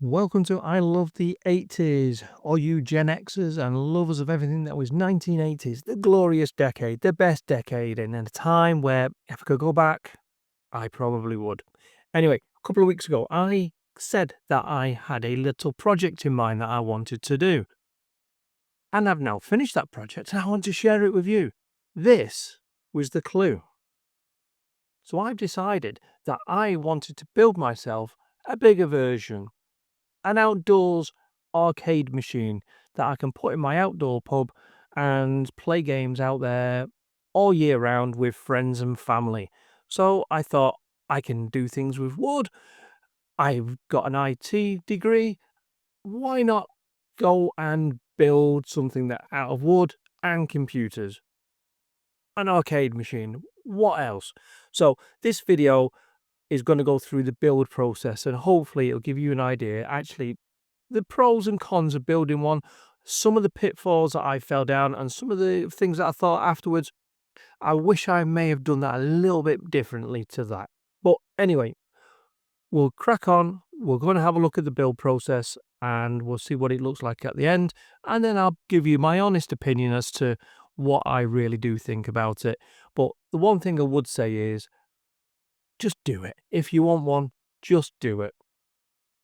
Welcome to I Love the 80s, all you Gen Xers and lovers of everything that was 1980s, the glorious decade, the best decade, and a time where if I could go back, I probably would. Anyway, a couple of weeks ago, I said that I had a little project in mind that I wanted to do. And I've now finished that project and I want to share it with you. This was the clue. So I've decided that I wanted to build myself a bigger version, an outdoors arcade machine that I can put in my outdoor pub and play games out there all year round with friends and family. So I thought I can do things with wood. I've got an IT degree. Why not go and build something that out of wood and computers? An arcade machine. What else? So this video is going to go through the build process and hopefully it'll give you an idea actually the pros and cons of building one, some of the pitfalls that I fell down, and some of the things that I thought afterwards, I wish I may have done that a little bit differently to that. But anyway, we'll crack on. We're going to have a look at the build process and we'll see what it looks like at the end. And then I'll give you my honest opinion as to what I really do think about it. But the one thing I would say is just do it. If you want one, just do it.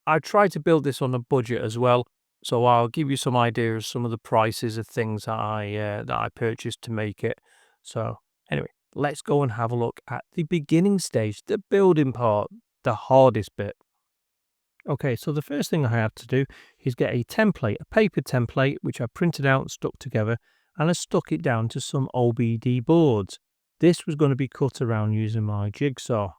I tried to build this on a budget as well, so I'll give you some ideas, some of the prices of things that I purchased to make it. So anyway, let's go and have a look at the beginning stage, the building part, the hardest bit. Okay, so the first thing I have to do is get a template, a paper template, which I printed out and stuck together, and I stuck it down to some OBD boards. This was going to be cut around using my jigsaw.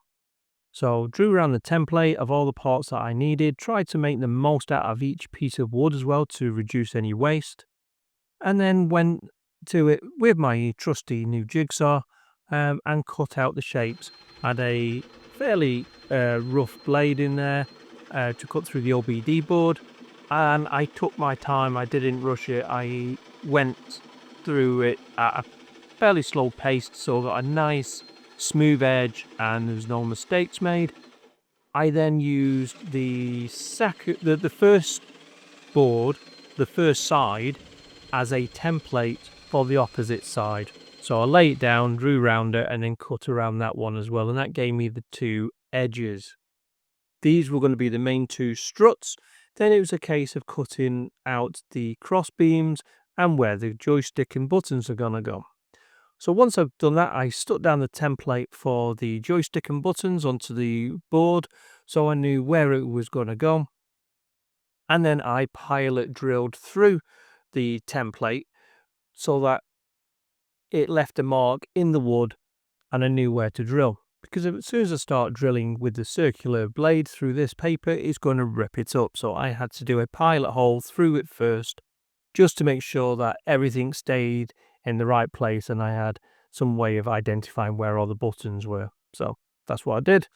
So drew around the template of all the parts that I needed, tried to make the most out of each piece of wood as well to reduce any waste, and then went to it with my trusty new jigsaw and cut out the shapes. I had a fairly rough blade in there to cut through the OBD board, and I took my time, I didn't rush it, I went through it at a fairly slow pace, so I got a nice smooth edge and there's no mistakes made. I then used the first board, the first side, as a template for the opposite side. So I lay it down, drew around it, and then cut around that one as well, and that gave me the two edges. These were going to be the main two struts. Then it was a case of cutting out the cross beams and where the joystick and buttons are going to go. So once I've done that, I stuck down the template for the joystick and buttons onto the board so I knew where it was going to go. And then I pilot drilled through the template so that it left a mark in the wood and I knew where to drill. Because as soon as I start drilling with the circular blade through this paper, it's going to rip it up. So I had to do a pilot hole through it first just to make sure that everything stayed in the right place and I had some way of identifying where all the buttons were. So that's what I did.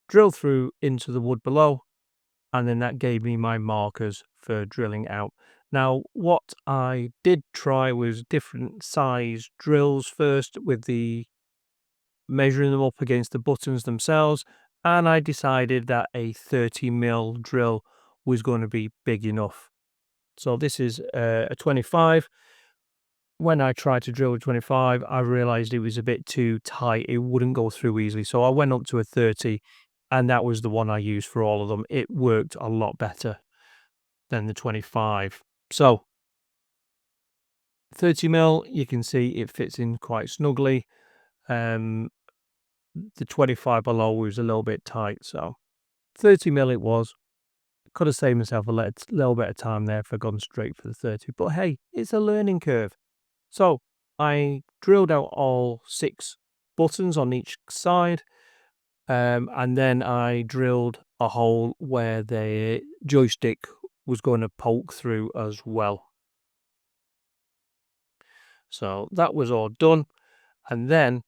Drill through into the wood below, and then that gave me my markers for drilling out. Now, what I did try was different size drills first with the measuring them up against the buttons themselves, and I decided that a 30mm drill was going to be big enough. So this is a 25. When I tried to drill with 25, I realized it was a bit too tight. It wouldn't go through easily. So I went up to a 30, and that was the one I used for all of them. It worked a lot better than the 25. So 30mm, you can see it fits in quite snugly. The 25 below was a little bit tight. So 30mm it was. Could have saved myself a little bit of time there if I'd gone straight for the 30. But hey, it's a learning curve. So I drilled out all 6 buttons on each side, and then I drilled a hole where the joystick was going to poke through as well. So that was all done, and then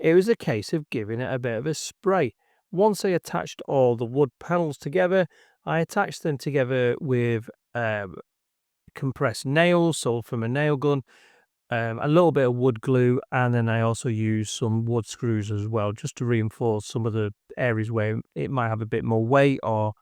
it was a case of giving it a bit of a spray. Once I attached all the wood panels together, I attached them together with compressed nails, so from a nail gun, a little bit of wood glue, and then I also used some wood screws as well, just to reinforce some of the areas where it might have a bit more weight or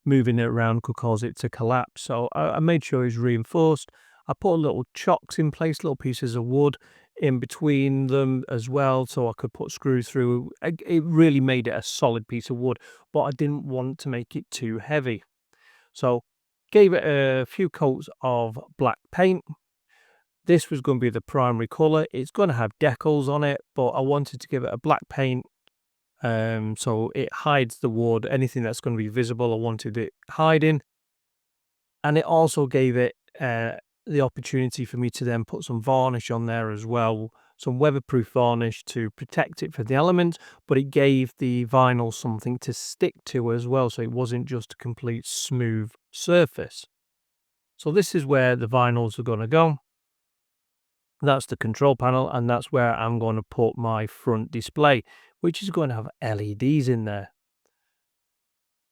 moving it around could cause it to collapse. So I made sure it was reinforced. I put little chocks in place, little pieces of wood in between them as well, so I could put screws through. It really made it a solid piece of wood, but I didn't want to make it too heavy. So gave it a few coats of black paint. This was going to be the primary colour. It's going to have decals on it, but I wanted to give it a black paint so it hides the wood. Anything that's going to be visible, I wanted it hiding. And it also gave it the opportunity for me to then put some varnish on there as well, some weatherproof varnish to protect it from the elements, but it gave the vinyl something to stick to as well, so it wasn't just a complete smooth surface. So this is where the vinyls are going to go. That's the control panel, and that's where I'm going to put my front display, which is going to have LEDs in there.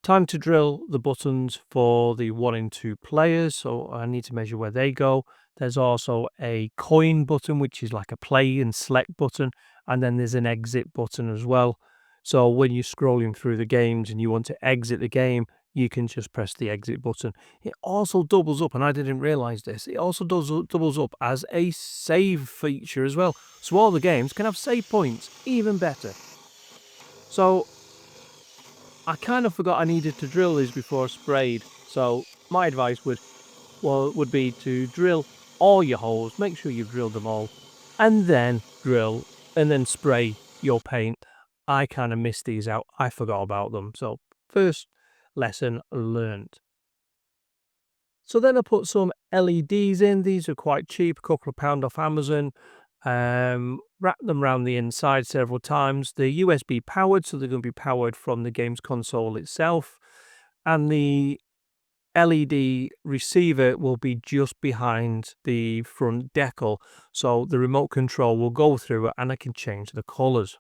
Time to drill the buttons for the 1 and 2 players, so I need to measure where they go. There's also a coin button, which is like a play and select button, and then there's an exit button as well. So when you're scrolling through the games and you want to exit the game, you can just press the exit button. It also doubles up, and I didn't realize this, it also doubles up as a save feature as well. So all the games can have save points, even better. So I kind of forgot I needed to drill these before I sprayed. So my advice would be to drill all your holes, make sure you've drilled them all, and then drill and then spray your paint. I kind of missed these out. I forgot about them. So first lesson learned. So then I put some LEDs in. These are quite cheap, a couple of pound off Amazon. Wrap them around the inside several times. They're USB powered, so they're going to be powered from the game's console itself. And the LED receiver will be just behind the front decal, so the remote control will go through it and I can change the colours.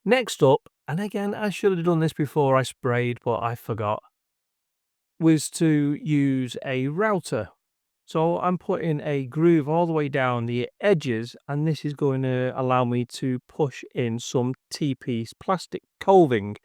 Next up, and again I should have done this before I sprayed but I forgot, was to use a router. So I'm putting a groove all the way down the edges, and this is going to allow me to push in some T-piece plastic coving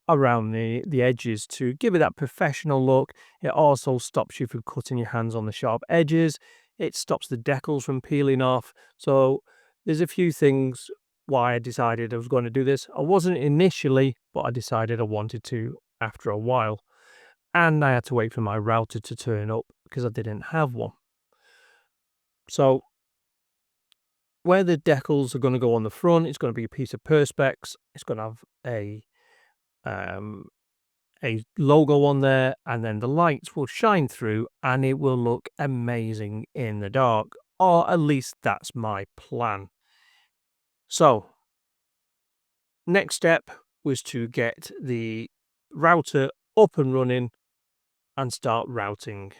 around the edges to give it that professional look. It also stops you from cutting your hands on the sharp edges. It stops the decals from peeling off. So there's a few things why I decided I was going to do this. I wasn't initially, but I decided I wanted to after a while. And I had to wait for my router to turn up because I didn't have one. So where the decals are going to go on the front, it's going to be a piece of Perspex. It's going to have a logo on there, and then the lights will shine through and it will look amazing in the dark, or at least that's my plan. So next step was to get the router up and running and start routing.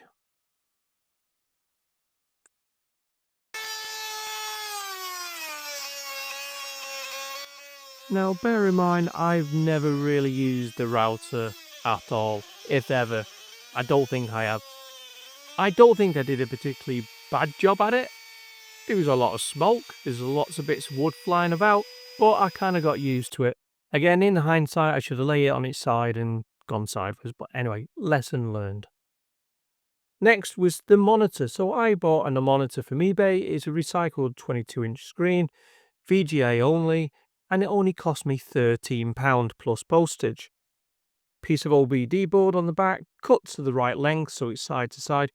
Now bear in mind, I've never really used the router at all, if ever. I don't think I have. I don't think I did a particularly bad job at it. There was a lot of smoke, there's lots of bits of wood flying about, but I kind of got used to it. Again, in hindsight, I should have laid it on its side and gone sideways, but anyway, lesson learned. Next was the monitor. So I bought a monitor from eBay. It's a recycled 22-inch screen, VGA only, and it only cost me £13 plus postage. Piece of OBD board on the back, cut to the right length so it's side to side,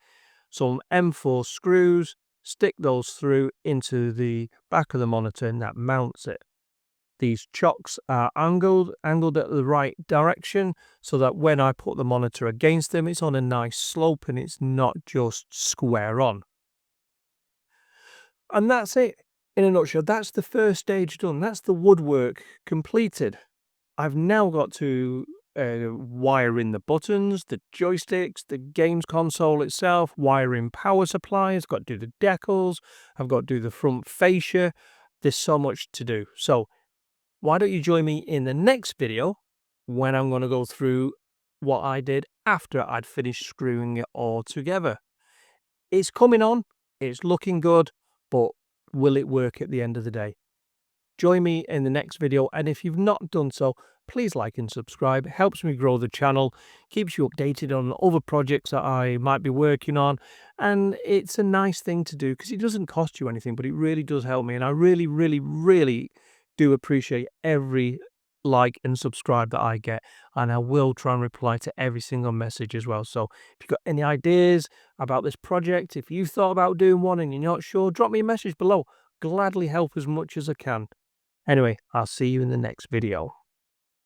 some M4 screws, stick those through into the back of the monitor and that mounts it. These chocks are angled at the right direction so that when I put the monitor against them, it's on a nice slope and it's not just square on. And that's it. In a nutshell, that's the first stage done. That's the woodwork completed. I've now got to wire in the buttons, the joysticks, the games console itself, wire in power supplies, got to do the decals, I've got to do the front fascia. There's so much to do. So why don't you join me in the next video when I'm going to go through what I did after I'd finished screwing it all together. It's coming on, it's looking good, but will it work at the end of the day? Join me in the next video, and if you've not done so, please like and subscribe. It helps me grow the channel, keeps you updated on other projects that I might be working on, and it's a nice thing to do because it doesn't cost you anything, but it really does help me, and I really, really, really do appreciate every like and subscribe that I get, and I will try and reply to every single message as well. So if you've got any ideas about this project, if you thought about doing one and you're not sure, drop me a message below. Gladly help as much as I can. Anyway, I'll see you in the next video.